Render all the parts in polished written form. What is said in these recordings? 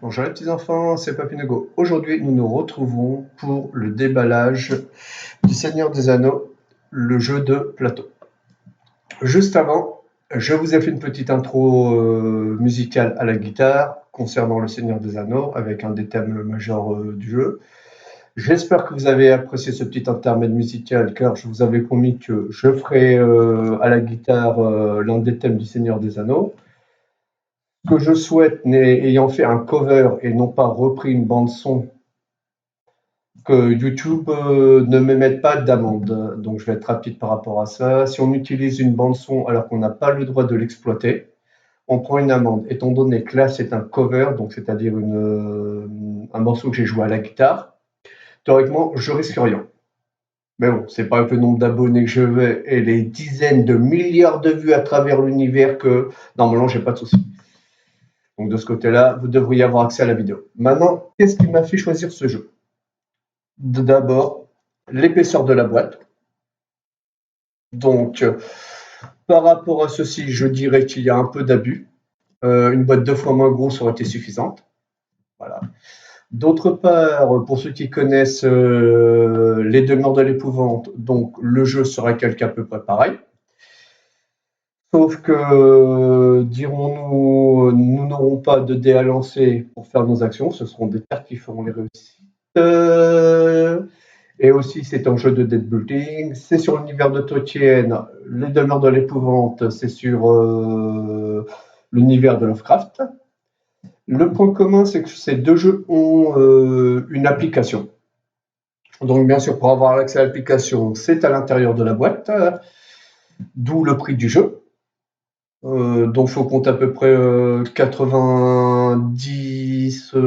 Bonjour les petits enfants, c'est Papy Nego. Aujourd'hui, nous nous retrouvons pour le déballage du Seigneur des Anneaux, le jeu de plateau. Juste avant, je vous ai fait une petite intro musicale à la guitare concernant le Seigneur des Anneaux avec un des thèmes majeurs du jeu. J'espère que vous avez apprécié ce petit intermède musical car je vous avais promis que je ferai à la guitare l'un des thèmes du Seigneur des Anneaux. Ce que je souhaite, ayant fait un cover et non pas repris une bande son, que YouTube ne m'émette pas d'amende. Donc je vais être rapide par rapport à ça. Si on utilise une bande son alors qu'on n'a pas le droit de l'exploiter, on prend une amende. Étant donné que là c'est un cover, donc c'est-à-dire un morceau que j'ai joué à la guitare, théoriquement je risque rien. Mais bon, c'est pas avec le nombre d'abonnés que je vais et les dizaines de milliards de vues à travers l'univers que normalement j'ai pas de soucis. Donc de ce côté-là, vous devriez avoir accès à la vidéo. Maintenant, qu'est-ce qui m'a fait choisir ce jeu? D'abord, l'épaisseur de la boîte. Donc, par rapport à ceci, je dirais qu'il y a un peu d'abus. Une boîte 2 fois moins grosse aurait été suffisante. Voilà. D'autre part, pour ceux qui connaissent les demeures de l'épouvante, donc le jeu sera quelque à peu près pareil. Sauf que, dirons-nous, nous n'aurons pas de dés à lancer pour faire nos actions. Ce seront des cartes qui feront les réussites. Et aussi, c'est un jeu de deck building. C'est sur l'univers de Tolkien. Les demeures de l'épouvante, c'est sur l'univers de Lovecraft. Le point commun, c'est que ces deux jeux ont une application. Donc, bien sûr, pour avoir accès à l'application, c'est à l'intérieur de la boîte, d'où le prix du jeu. Donc, il faut compter à peu près 90 ou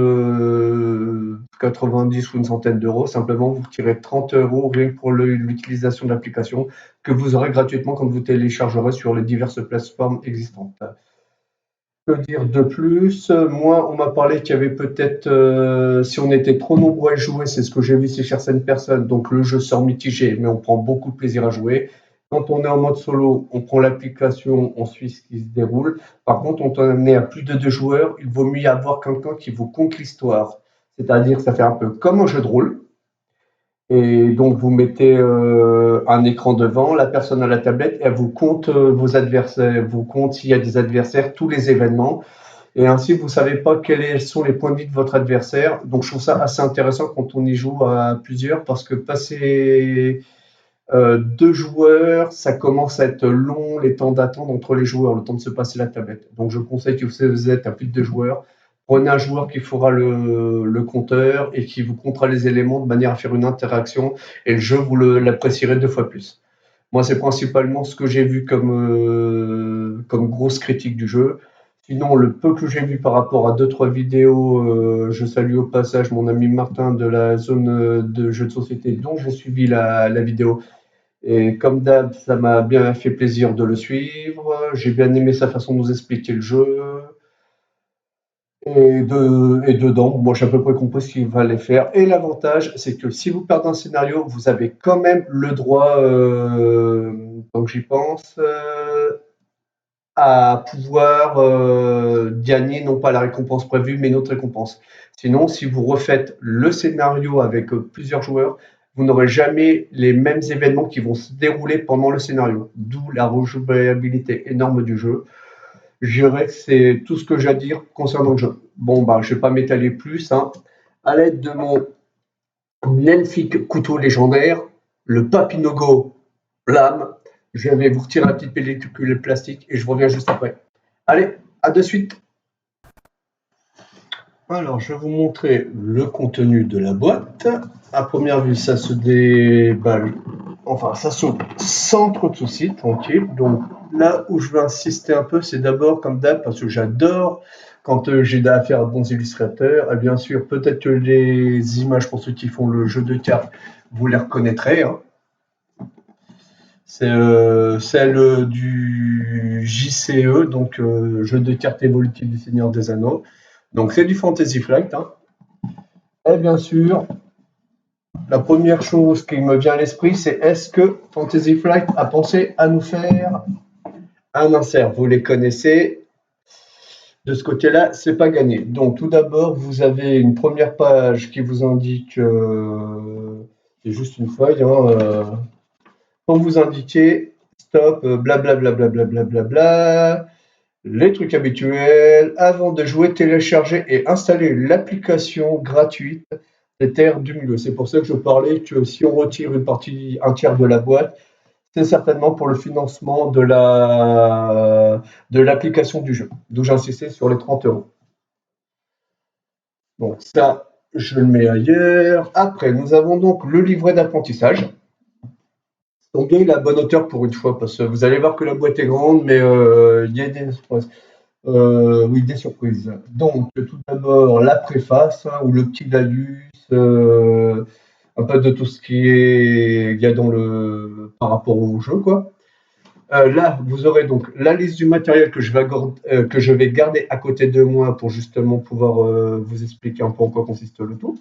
une centaine d'euros. Simplement, vous retirez 30 € rien que pour l'utilisation de l'application que vous aurez gratuitement quand vous téléchargerez sur les diverses plateformes existantes. Que dire de plus? Moi, on m'a parlé qu'il y avait peut-être, si on était trop nombreux à jouer, c'est ce que j'ai vu chez certaines personnes, donc le jeu sort mitigé, mais on prend beaucoup de plaisir à jouer. Quand on est en mode solo, on prend l'application, on suit ce qui se déroule. Par contre, quand on est à plus de 2 joueurs, il vaut mieux y avoir quelqu'un qui vous conte l'histoire. C'est-à-dire que ça fait un peu comme un jeu de rôle. Et donc, vous mettez un écran devant, la personne à la tablette, et elle vous compte vos adversaires, vous compte s'il y a des adversaires, tous les événements. Et ainsi, vous ne savez pas quels sont les points de vie de votre adversaire. Donc, je trouve ça assez intéressant quand on y joue à plusieurs, parce que passer 2 joueurs, ça commence à être long, les temps d'attente entre les joueurs, le temps de se passer la tablette. Donc, je conseille que vous êtes à plus de 2 joueurs, prenez un joueur qui fera le compteur et qui vous comptera les éléments de manière à faire une interaction, et le jeu, vous l'apprécierez 2 fois plus. Moi, c'est principalement ce que j'ai vu comme grosse critique du jeu. Sinon, le peu que j'ai vu par rapport à 2-3 vidéos, je salue au passage mon ami Martin de la zone de jeux de société dont j'ai suivi la vidéo. Et comme d'hab, ça m'a bien fait plaisir de le suivre. J'ai bien aimé sa façon de nous expliquer le jeu. Et dedans, moi j'ai à peu près compris ce qu'il fallait faire. Et l'avantage, c'est que si vous perdez un scénario, vous avez quand même le droit, donc j'y pense, à pouvoir gagner non pas la récompense prévue, mais une autre récompense. Sinon, si vous refaites le scénario avec plusieurs joueurs, vous n'aurez jamais les mêmes événements qui vont se dérouler pendant le scénario. D'où la rejouabilité énorme du jeu. Je dirais que c'est tout ce que j'ai à dire concernant le jeu. Bon, bah, je ne vais pas m'étaler plus. Hein. À l'aide de mon elfique couteau légendaire, le Papinogo Lame, je vais vous retirer la petite pellicule plastique et je reviens juste après. Allez, à de suite. Alors, je vais vous montrer le contenu de la boîte. À première vue, ça se déballe, enfin, ça s'ouvre sans trop de soucis, tranquille. Donc, là où je veux insister un peu, c'est d'abord, comme d'hab, parce que j'adore quand j'ai affaire à de bons illustrateurs. Et bien sûr, peut-être que les images, pour ceux qui font le jeu de cartes, vous les reconnaîtrez. Hein. C'est celle du JCE, donc jeu de cartes évolutif du Seigneur des Anneaux. Donc c'est du Fantasy Flight. Hein. Et bien sûr, la première chose qui me vient à l'esprit, c'est est-ce que Fantasy Flight a pensé à nous faire un insert? Vous les connaissez. De ce côté-là, c'est pas gagné. Donc, tout d'abord, vous avez une première page qui vous indique, c'est juste une feuille, hein, pour vous indiquer stop, blablabla, blablabla, les trucs habituels. Avant de jouer, télécharger et installer l'application gratuite des Terres du Milieu. C'est pour ça que je parlais que si on retire une partie, un tiers de la boîte, c'est certainement pour le financement de l'application du jeu. D'où j'insistais sur les 30 €. Donc ça, je le mets ailleurs. Après, nous avons donc le livret d'apprentissage. Donc bien, il a la bonne hauteur pour une fois, parce que vous allez voir que la boîte est grande, mais il y a des surprises. Oui, des surprises. Donc, tout d'abord, la préface, hein, ou le petit laïus, un peu de tout ce qui est il y a dans le par rapport au jeu, quoi. Là, vous aurez donc la liste du matériel que je vais garder à côté de moi pour justement pouvoir vous expliquer un peu en quoi consiste le tout.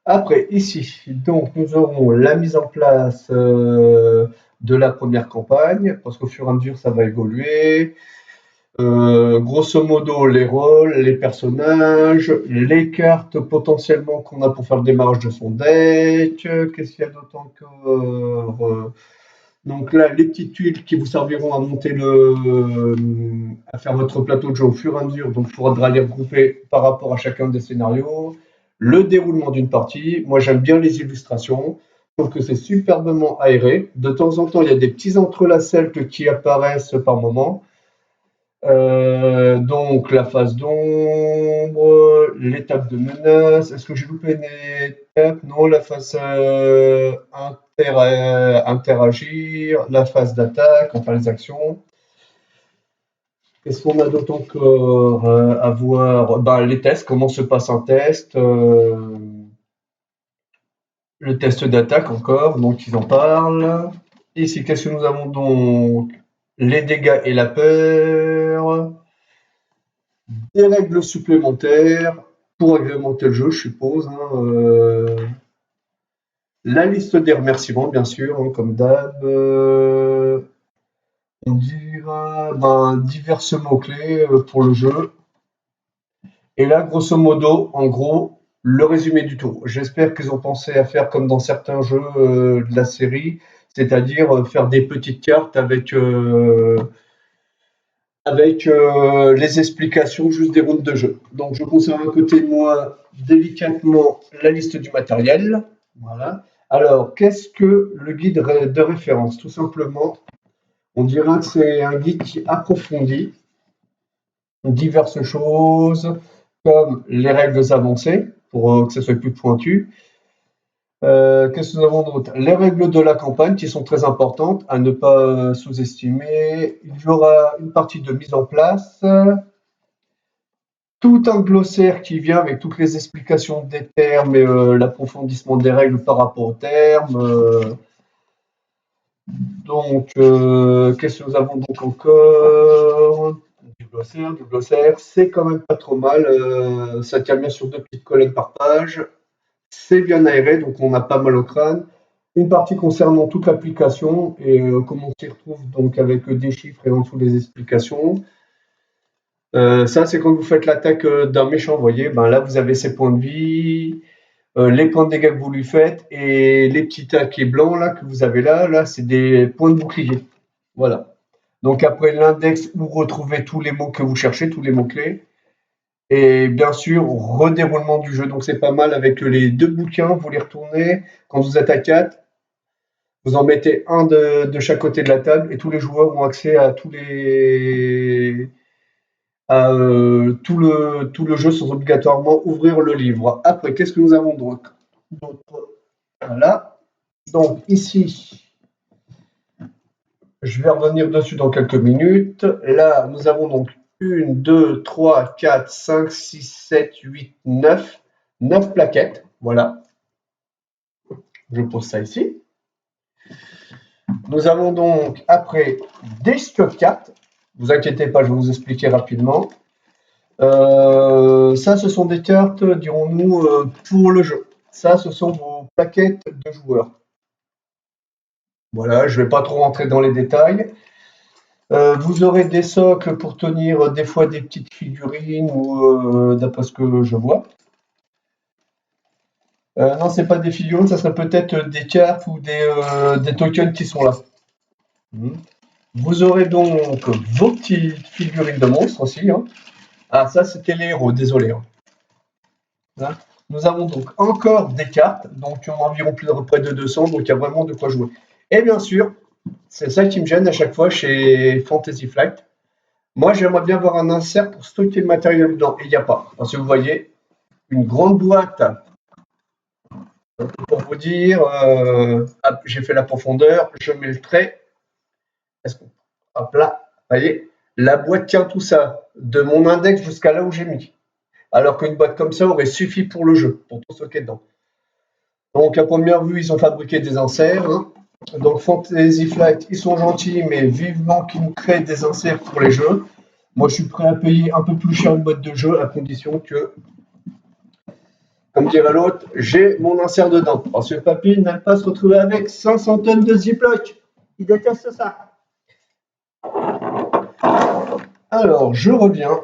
Après, ici, donc, nous aurons la mise en place de la première campagne, parce qu'au fur et à mesure, ça va évoluer. Grosso modo, les rôles, les personnages, les cartes potentiellement qu'on a pour faire le démarrage de son deck. Qu'est-ce qu'il y a d'autre encore? Donc là, les petites tuiles qui vous serviront à monter à faire votre plateau de jeu au fur et à mesure. Donc, il faudra les regrouper par rapport à chacun des scénarios. Le déroulement d'une partie. Moi, j'aime bien les illustrations. Je trouve que c'est superbement aéré. De temps en temps, il y a des petits entrelacets qui apparaissent par moment. Donc, la phase d'ombre, l'étape de menace. Est-ce que j'ai loupé une étape? Non, la phase interagir, la phase d'attaque, enfin les actions. Qu'est-ce qu'on a d'autre encore à voir? Ben, les tests, comment se passe un test? Le test d'attaque encore, donc ils en parlent. Ici, qu'est-ce que nous avons donc? Les dégâts et la peur. Des règles supplémentaires pour agrémenter le jeu, je suppose, hein. La liste des remerciements, bien sûr, hein, comme d'hab. On dira divers mots-clés pour le jeu. Et là, grosso modo, en gros, le résumé du tour. J'espère qu'ils ont pensé à faire comme dans certains jeux de la série, c'est-à-dire faire des petites cartes avec les explications juste des routes de jeu. Donc, je conserve à côté de moi délicatement la liste du matériel. Voilà. Alors, qu'est-ce que le guide de référence? Tout simplement, on dira que c'est un guide qui approfondit diverses choses, comme les règles avancées, pour que ce soit plus pointu. Qu'est-ce que nous avons d'autre? Les règles de la campagne qui sont très importantes à ne pas sous-estimer. Il y aura une partie de mise en place, tout un glossaire qui vient avec toutes les explications des termes et l'approfondissement des règles par rapport aux termes. Donc, qu'est-ce que nous avons donc encore? Du glossaire, c'est quand même pas trop mal. Ça tient bien sur 2 petites colonnes par page. C'est bien aéré, donc on n'a pas mal au crâne. Une partie concernant toute l'application et comment on s'y retrouve donc avec des chiffres et en dessous des explications. Ça, c'est quand vous faites l'attaque d'un méchant, vous voyez, ben là vous avez ses points de vie, les points de dégâts que vous lui faites et les petits taquets blancs là que vous avez là, c'est des points de bouclier. Voilà. Donc après l'index, vous retrouvez tous les mots que vous cherchez, tous les mots-clés. Et bien sûr, redéroulement du jeu. Donc c'est pas mal avec les 2 bouquins, vous les retournez. Quand vous êtes à 4, vous en mettez un de chaque côté de la table et tous les joueurs ont accès à tout le jeu sans obligatoirement ouvrir le livre. Après, qu'est-ce que nous avons d'autre? Voilà. Donc ici, je vais revenir dessus dans quelques minutes. Là, nous avons donc 1, 2, 3, 4, 5, 6, 7, 8, 9. 9 plaquettes. Voilà. Je pose ça ici. Nous avons donc après des stock cartes. Ne vous inquiétez pas, je vais vous expliquer rapidement. Ça, ce sont des cartes, dirons-nous, pour le jeu. Ça, ce sont vos plaquettes de joueurs. Voilà, je ne vais pas trop rentrer dans les détails. Vous aurez des socles pour tenir des fois des petites figurines ou d'après ce que je vois. Non, c'est pas des figurines, ça serait peut-être des cartes ou des tokens qui sont là. Hmm. Vous aurez donc vos petites figurines de monstres aussi. Hein. Ah, ça c'était les héros, désolé. Hein. Hein. Nous avons donc encore des cartes, donc il y en a environ près de 200, donc il y a vraiment de quoi jouer. Et bien sûr, c'est ça qui me gêne à chaque fois chez Fantasy Flight. Moi, j'aimerais bien avoir un insert pour stocker le matériel dedans, et il n'y a pas. Parce que vous voyez, une grande boîte, pour vous dire, j'ai fait la profondeur, je mets le trait, hop là, vous voyez, la boîte tient tout ça, de mon index jusqu'à là où j'ai mis. Alors qu'une boîte comme ça aurait suffi pour le jeu, pour tout stocker dedans. Donc à première vue, ils ont fabriqué des inserts. Hein. Donc Fantasy Flight, ils sont gentils, mais vivement qu'ils nous créent des inserts pour les jeux. Moi, je suis prêt à payer un peu plus cher une boîte de jeu à condition que, comme dirait l'autre, j'ai mon insert dedans. Parce que papy n'aime pas se retrouver avec 500 tonnes de Ziploc. Il déteste ça. Alors, je reviens.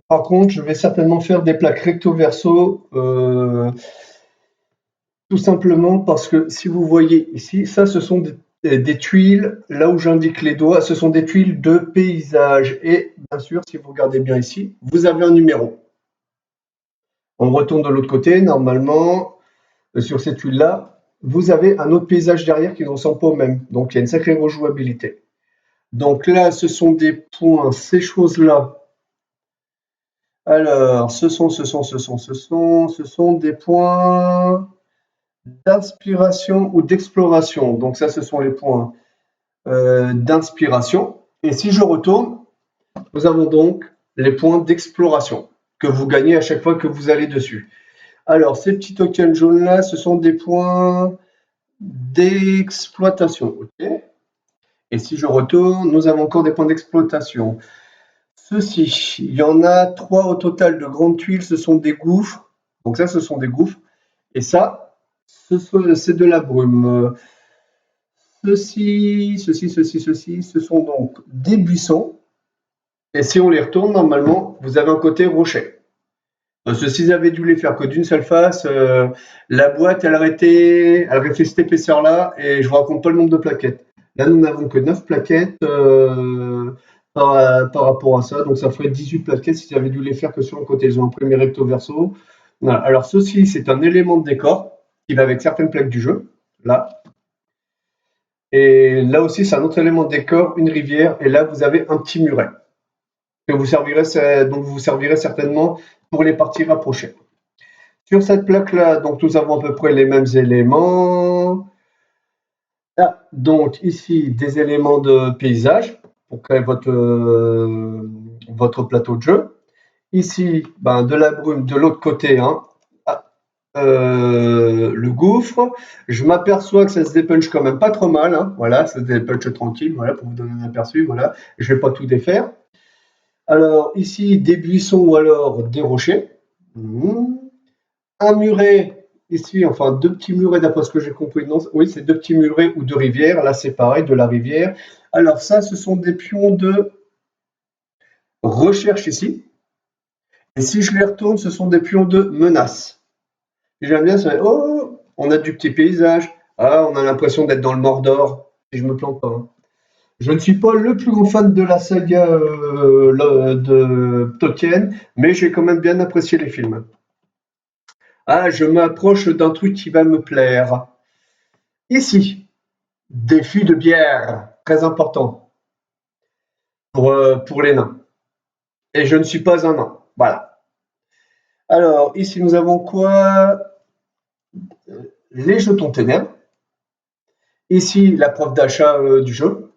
Par contre, je vais certainement faire des plaques recto-verso. Tout simplement parce que si vous voyez ici, ça ce sont des tuiles, là où j'indique les doigts, ce sont des tuiles de paysage. Et bien sûr, si vous regardez bien ici, vous avez un numéro. On retourne de l'autre côté, normalement, sur cette tuile-là, vous avez un autre paysage derrière qui ne ressemble pas au même. Donc il y a une sacrée rejouabilité. Donc là, ce sont des points, ces choses-là. Alors, ce sont des points d'inspiration ou d'exploration. Donc ça, ce sont les points d'inspiration. Et si je retourne, nous avons donc les points d'exploration que vous gagnez à chaque fois que vous allez dessus. Alors, ces petits tokens jaunes-là, ce sont des points d'exploitation. Okay. Et si je retourne, nous avons encore des points d'exploitation. Ceux-ci, il y en a 3 au total de grandes tuiles, ce sont des gouffres. Donc ça, ce sont des gouffres. Et ça, c'est de la brume. Ceci, ce sont donc des buissons. Et si on les retourne, normalement, vous avez un côté rocher. Parce que s'ils avaient dû les faire que d'une seule face, la boîte, elle aurait fait cette épaisseur-là, et je vous raconte pas le nombre de plaquettes. Là, nous n'avons que 9 plaquettes par rapport à ça, donc ça ferait 18 plaquettes s'ils avaient dû les faire que sur le côté. Ils ont imprimé recto verso. Voilà. Alors ceci, c'est un élément de décor qui va avec certaines plaques du jeu, là. Et là aussi, c'est un autre élément de décor, une rivière, et là, vous avez un petit muret que vous servirez certainement pour les parties rapprochées. Sur cette plaque-là, donc nous avons à peu près les mêmes éléments. Là, donc ici, des éléments de paysage pour créer votre plateau de jeu. Ici, de la brume de l'autre côté, hein, le gouffre. Je m'aperçois que ça se dépunch quand même pas trop mal. Hein, voilà, ça se dépunch tranquille, voilà, pour vous donner un aperçu. Voilà, je vais pas tout défaire. Alors ici, des buissons ou alors des rochers. Un muret ici, enfin 2 petits murets d'après ce que j'ai compris. Non, oui, c'est 2 petits murets ou de rivière. Là, c'est pareil, de la rivière. Alors ça, ce sont des pions de recherche ici. Et si je les retourne, ce sont des pions de menace. J'aime bien, ça. Oh, on a du petit paysage. Ah, on a l'impression d'être dans le Mordor. Si je me plante pas. Hein. Je ne suis pas le plus grand fan de la saga de Tolkien, mais j'ai quand même bien apprécié les films. Ah, je m'approche d'un truc qui va me plaire. Ici, des fûts de bière, très important pour les nains. Et je ne suis pas un nain. Voilà. Alors, ici, nous avons quoi? Les jetons ténèbres. Ici, la preuve d'achat du jeu.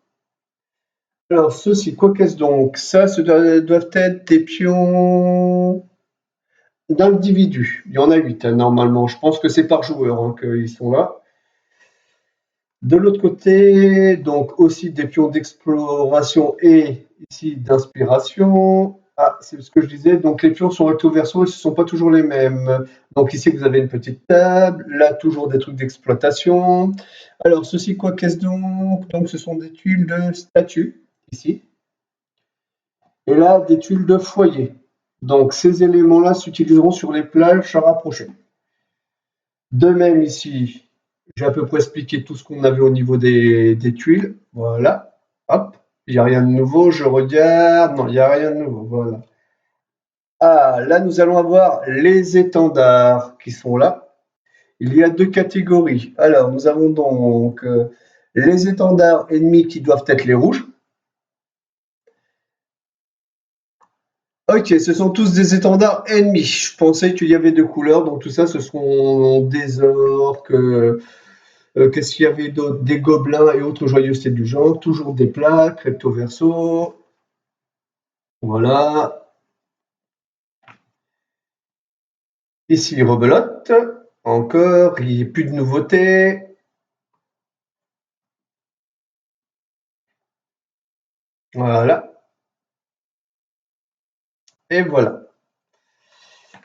Alors, ceci, quoi qu'est-ce donc? Ça, ce doivent être des pions d'individus. Il y en a 8 hein, normalement. Je pense que c'est par joueur hein, qu'ils sont là. De l'autre côté, donc aussi des pions d'exploration et ici d'inspiration. Ah, c'est ce que je disais. Donc les pions sont recto verso et ce ne sont pas toujours les mêmes. Donc ici vous avez une petite table. Là toujours des trucs d'exploitation. Alors ceci quoi qu'est-ce donc? Donc ce sont des tuiles de statues ici. Et là, des tuiles de foyer. Donc ces éléments-là s'utiliseront sur les plages rapprochées. De même ici, j'ai à peu près expliqué tout ce qu'on avait au niveau des tuiles. Voilà. Hop. Il n'y a rien de nouveau. Je regarde. Non, il n'y a rien de nouveau. Voilà. Ah, là, nous allons avoir les étendards qui sont là. Il y a deux catégories. Alors, nous avons donc les étendards ennemis qui doivent être les rouges. Ok, ce sont tous des étendards ennemis. Je pensais qu'il y avait deux couleurs, donc tout ça, ce sont des orques. Qu'est-ce qu'il y avait d'autre? Des gobelins et autres joyeusetés du genre. Toujours des plaques, recto verso. Voilà. Ici, rebelote. Encore, il n'y a plus de nouveautés. Voilà. Et voilà.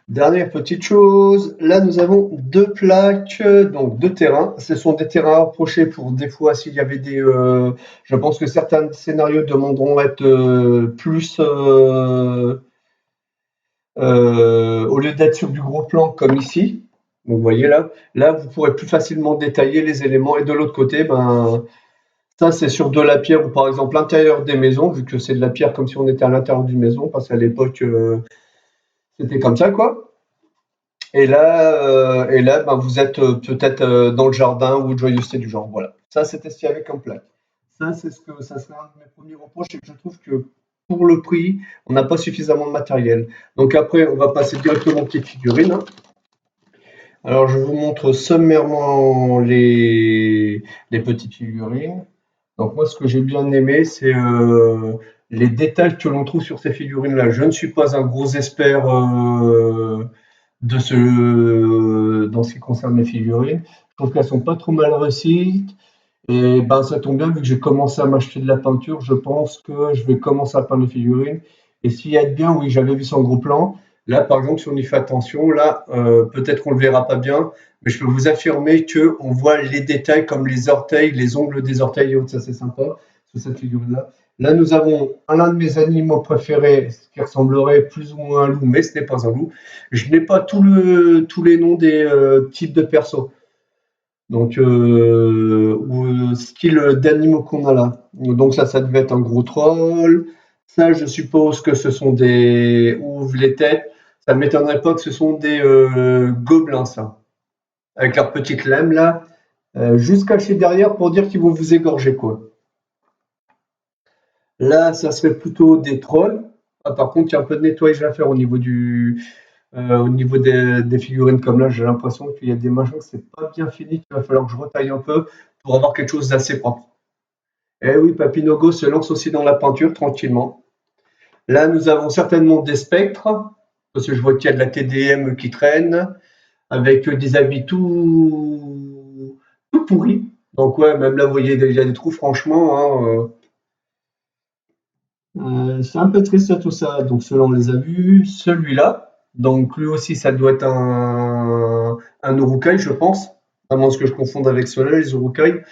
Dernière petite chose, là nous avons deux plaques, donc deux terrains. Ce sont des terrains rapprochés pour des fois s'il y avait des. Je pense que certains scénarios demanderont à être plus. Au lieu d'être sur du gros plan comme ici. Donc vous voyez là vous pourrez plus facilement détailler les éléments. Et de l'autre côté, ben ça c'est sur de la pierre ou par exemple l'intérieur des maisons, vu que c'est de la pierre comme si on était à l'intérieur d'une maison, parce qu'à l'époque c'était comme ça quoi. Et là, ben, vous êtes peut-être dans le jardin ou de joyeuseté du genre. Voilà. Ça, c'était ce qu'il y avait comme plaque. Ça, c'est ce que ça serait un de mes premiers reproches, c'est que je trouve que pour le prix, on n'a pas suffisamment de matériel. Donc après, on va passer directement aux petites figurines, hein. Alors, je vous montre sommairement les petites figurines. Donc moi, ce que j'ai bien aimé, c'est les détails que l'on trouve sur ces figurines-là. Je ne suis pas un gros expert dans ce qui concerne les figurines. Je trouve qu'elles sont pas trop mal réussies. Et ben, ça tombe bien, vu que j'ai commencé à m'acheter de la peinture, je pense que je vais commencer à peindre les figurines. Et s'il y a de bien, oui, j'avais vu ça en gros plan. Là, par exemple, si on y fait attention, là, peut-être qu'on le verra pas bien, mais je peux vous affirmer que on voit les détails comme les orteils, les ongles des orteils et autres, ça c'est sympa sur cette figurine-là. Là, nous avons l'un de mes animaux préférés, ce qui ressemblerait plus ou moins à un loup, mais ce n'est pas un loup. Je n'ai pas tous les noms des types de persos. Donc, ou style d'animaux qu'on a là. Donc ça devait être un gros troll. Ça, je suppose que ce sont des. Ouvre les têtes. Ça ne m'étonnerait pas que ce sont des gobelins, ça. Avec leurs petites lames là. Juste cachées derrière pour dire qu'ils vont vous égorger, quoi. Là, ça serait plutôt des trolls. Ah, par contre, il y a un peu de nettoyage à faire au niveau des figurines comme là. J'ai l'impression qu'il y a des machins que c'est pas bien fini, qu'il va falloir que je retaille un peu pour avoir quelque chose d'assez propre. Eh oui, Papinogo se lance aussi dans la peinture tranquillement. Là, nous avons certainement des spectres, parce que je vois qu'il y a de la TDM qui traîne, avec des habits tout pourris. Donc ouais, même là, vous voyez, il y a des trous, franchement, hein. C'est un peu triste tout ça. Donc cela on les a vus. Celui-là, donc lui aussi ça doit être un Urukai, je pense. À moins que je confonde avec ceux-là, les Urukai.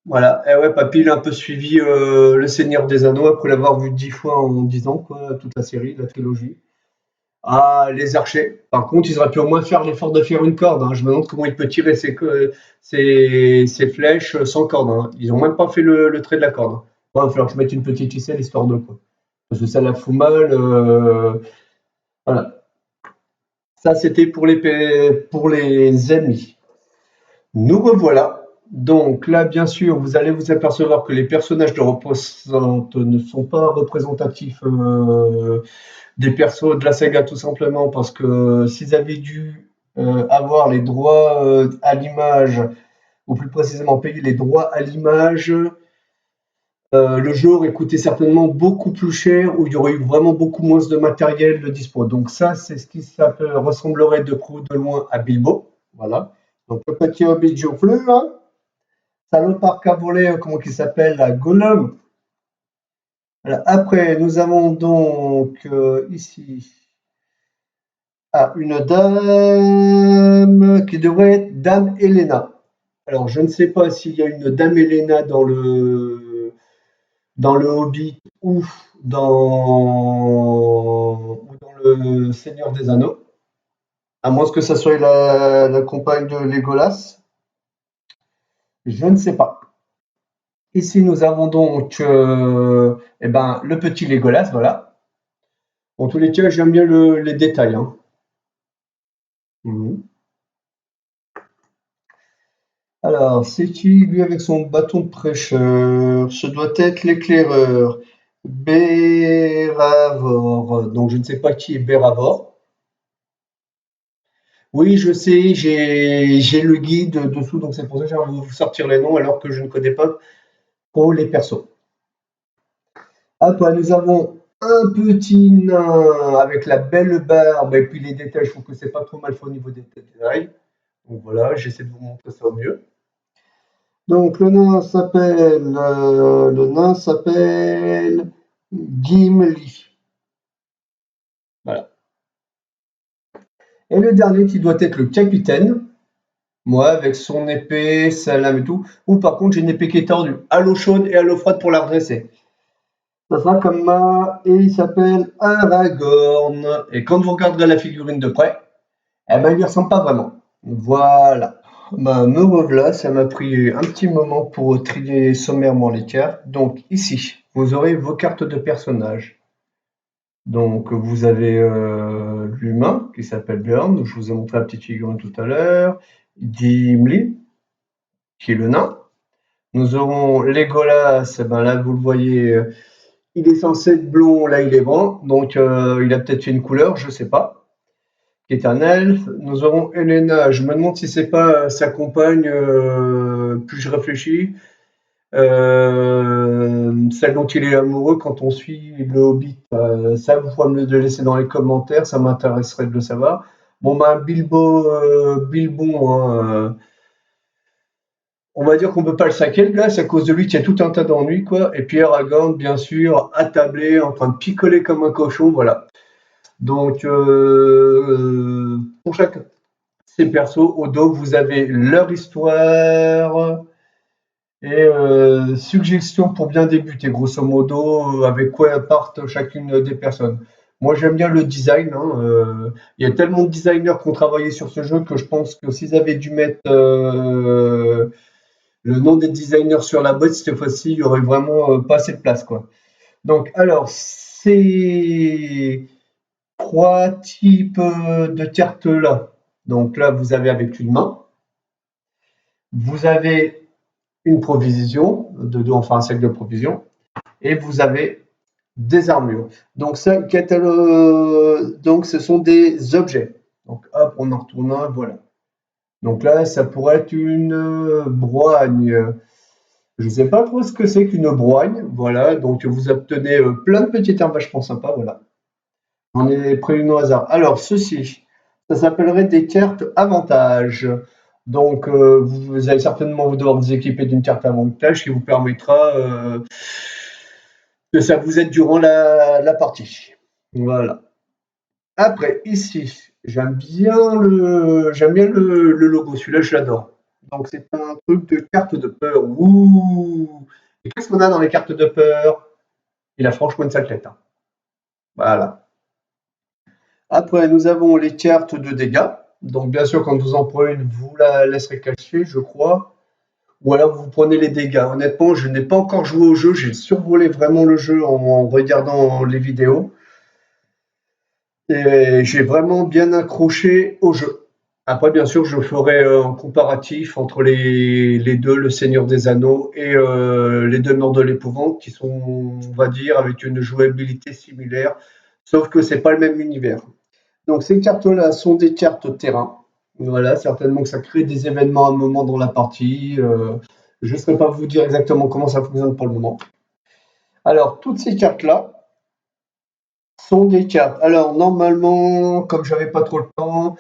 Voilà. Et ouais, papy il a un peu suivi Le Seigneur des Anneaux après l'avoir vu 10 fois en 10 ans, quoi, toute la série, la trilogie. Ah, les archers. Par contre, ils auraient pu au moins faire l'effort de faire une corde, hein. Je me demande comment il peut tirer ses flèches sans corde, hein. Ils ont même pas fait le trait de la corde. Bon, il va falloir que je mette une petite ficelle histoire de quoi. Parce que ça la fout mal. Voilà. Ça, c'était pour les ennemis. Nous revoilà. Donc là, bien sûr, vous allez vous apercevoir que les personnages ne sont pas représentatifs des persos de la saga, tout simplement parce que s'ils avaient dû avoir les droits à l'image, ou plus précisément payer les droits à l'image, le jeu aurait coûté certainement beaucoup plus cher, où il y aurait eu vraiment beaucoup moins de matériel de dispo. Donc ça, c'est ce qui ressemblerait de près ou de loin à Bilbo. Voilà. Donc le petit hobbit Joufflu, hein. Salopard cabriolet, comment il s'appelle, la Gollum. Voilà. Après, nous avons donc ici une dame qui devrait être Dame Helena. Alors, je ne sais pas s'il y a une Dame Helena dans le Hobbit ou dans le Seigneur des Anneaux, à moins que ça soit la compagne de Legolas. Je ne sais pas. Ici, nous avons donc le petit Legolas, voilà. En tous les cas, j'aime bien les détails. Hein. Mhm. Alors, c'est qui, lui, avec son bâton de prêcheur? Ce doit être l'éclaireur. Béravor. Donc, je ne sais pas qui est Béravor. Oui, je sais, j'ai le guide dessous, donc c'est pour ça que j'ai envie de vous sortir les noms alors que je ne connais pas pour les persos. Après, nous avons un petit nain avec la belle barbe et puis les détails, je trouve que c'est pas trop mal fait au niveau des détails. Donc voilà, j'essaie de vous montrer ça au mieux. Donc le nain s'appelle Gimli. Voilà. Et le dernier qui doit être le capitaine, moi avec son épée, sa lame et tout. Ou par contre j'ai une épée qui est tordue, à l'eau chaude et à l'eau froide pour la redresser. Ça sera comme ma et il s'appelle Aragorn. Et quand vous regarderez la figurine de près, eh ben il lui ressemble pas vraiment. Voilà. Ben, me revoilà, ça m'a pris un petit moment pour trier sommairement les cartes. Donc ici, vous aurez vos cartes de personnages. Donc vous avez l'humain qui s'appelle Björn, je vous ai montré la petite figurine tout à l'heure, Gimli, qui est le nain. Nous aurons Legolas, ben là vous le voyez, il est censé être blond, là il est brun, donc il a peut-être fait une couleur, je sais pas, qui est un elfe. Nous aurons Elena, je me demande si c'est pas sa compagne, plus je réfléchis, celle dont il est amoureux quand on suit le Hobbit. Ça, vous pouvez me le laisser dans les commentaires, ça m'intéresserait de le savoir. Bon, ben, Bilbon, hein, on va dire qu'on peut pas le saquer, le gars, c'est à cause de lui qu'il y a tout un tas d'ennuis, quoi. Et puis Aragorn, bien sûr, attablé, en train de picoler comme un cochon, voilà. Donc, pour chaque ces persos, au dos, vous avez leur histoire, et suggestions pour bien débuter, grosso modo, avec quoi partent chacune des personnes. Moi, j'aime bien le design. Hein, il y a tellement de designers qui ont travaillé sur ce jeu que je pense que s'ils avaient dû mettre le nom des designers sur la boîte, cette fois-ci, il y aurait vraiment pas assez de place, quoi. Donc, alors, ces trois types de cartes-là. Donc là, vous avez avec une main. Vous avez une provision, enfin un sac de provision, et vous avez des armures. Donc, donc ce sont des objets. Donc hop, on en retourne un, voilà. Donc là, ça pourrait être une broigne. Je ne sais pas trop ce que c'est qu'une broigne. Voilà, donc vous obtenez plein de petites armes vachement sympas, voilà. J'en ai pris une au hasard. Alors, ceci, ça s'appellerait des cartes avantages. Donc, vous allez certainement devoir vous équiper d'une carte avantage qui vous permettra que ça vous aide durant la partie. Voilà. Après, ici, j'aime bien le logo. Celui-là, je l'adore. Donc, c'est un truc de carte de peur. Ouh. Et qu'est-ce qu'on a dans les cartes de peur? Il a franchement une sale tête. Hein. Voilà. Après, nous avons les cartes de dégâts. Donc, bien sûr, quand vous en prenez une, vous la laisserez cacher, je crois. Ou alors, vous prenez les dégâts. Honnêtement, je n'ai pas encore joué au jeu. J'ai survolé vraiment le jeu en regardant les vidéos. Et j'ai vraiment bien accroché au jeu. Après, bien sûr, je ferai un comparatif entre les deux, le Seigneur des Anneaux et les Demeures de l'Épouvante, qui sont, on va dire, avec une jouabilité similaire, sauf que c'est pas le même univers. Donc ces cartes-là sont des cartes terrain. Voilà, certainement que ça crée des événements à un moment dans la partie. Je ne saurais pas vous dire exactement comment ça fonctionne pour le moment. Alors, toutes ces cartes-là sont des cartes. Alors, normalement, comme j'avais pas trop le temps,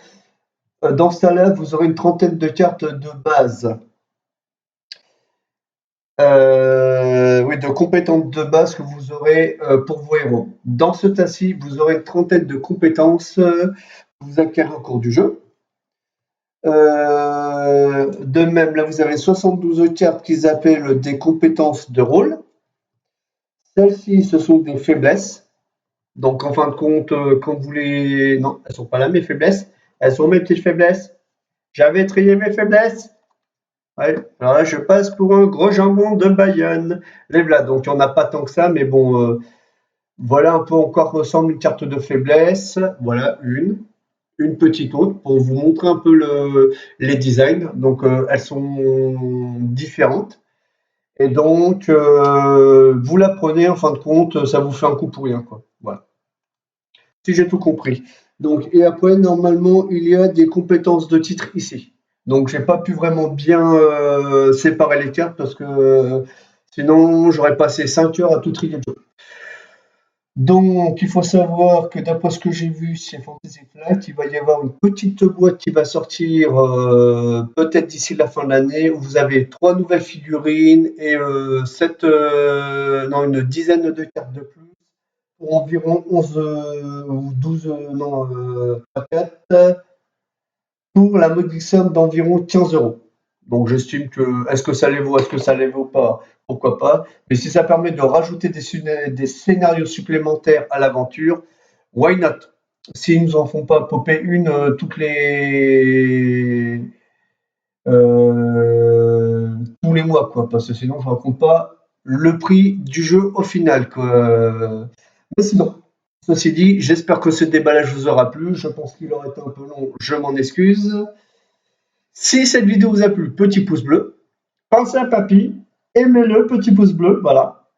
dans ce cas-là, vous aurez une trentaine de cartes de base. Oui, de compétences de base que vous aurez pour vos héros. Dans ce tas-ci, vous aurez une trentaine de compétences que vous acquérez au cours du jeu. De même, là, vous avez 72 cartes qu'ils appellent des compétences de rôle. Celles-ci, ce sont des faiblesses. Donc, en fin de compte, quand vous les... Non, elles sont pas là, mes faiblesses. Elles sont mes petites faiblesses. J'avais trié mes faiblesses. Ouais. Alors là, je passe pour un gros jambon de Bayonne. Les voilà. Donc, il n'y en a pas tant que ça, mais bon, voilà un peu encore ressemble une carte de faiblesse. Voilà, une petite autre pour vous montrer un peu les designs. Donc, elles sont différentes. Et donc, vous la prenez, en fin de compte, ça vous fait un coup pour rien, quoi. Voilà. Si j'ai tout compris. Donc, et après, normalement, il y a des compétences de titre ici. Donc, j'ai pas pu vraiment bien séparer les cartes parce que sinon, j'aurais passé 5 heures à tout trier le jeu. Donc, il faut savoir que d'après ce que j'ai vu, c'est Fantasy Flight, il va y avoir une petite boîte qui va sortir peut-être d'ici la fin de l'année où vous avez 3 nouvelles figurines et une dizaine de cartes de plus pour environ 11 ou 12, pas 4, pour la modique somme d'environ 15 euros. Donc j'estime que, est-ce que ça les vaut, est-ce que ça les vaut pas, pourquoi pas. Mais si ça permet de rajouter des scénarios supplémentaires à l'aventure, why not? S'ils nous en font pas popper une tous les mois, quoi, parce que sinon je ne raconte pas le prix du jeu au final, quoi. Mais sinon, ceci dit, j'espère que ce déballage vous aura plu. Je pense qu'il aurait été un peu long, je m'en excuse. Si cette vidéo vous a plu, petit pouce bleu. Pensez à papy, aimez-le, petit pouce bleu, voilà.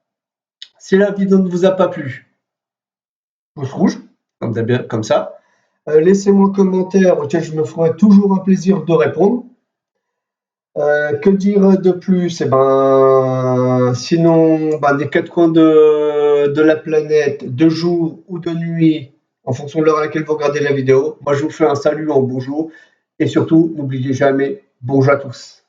Si la vidéo ne vous a pas plu, pouce rouge, comme ça. Laissez-moi un commentaire auquel je me ferai toujours un plaisir de répondre. Que dire de plus? Sinon, des 4 coins de la planète, de jour ou de nuit, en fonction de l'heure à laquelle vous regardez la vidéo, moi je vous fais un salut en bonjour. Et surtout, n'oubliez jamais, bonjour à tous.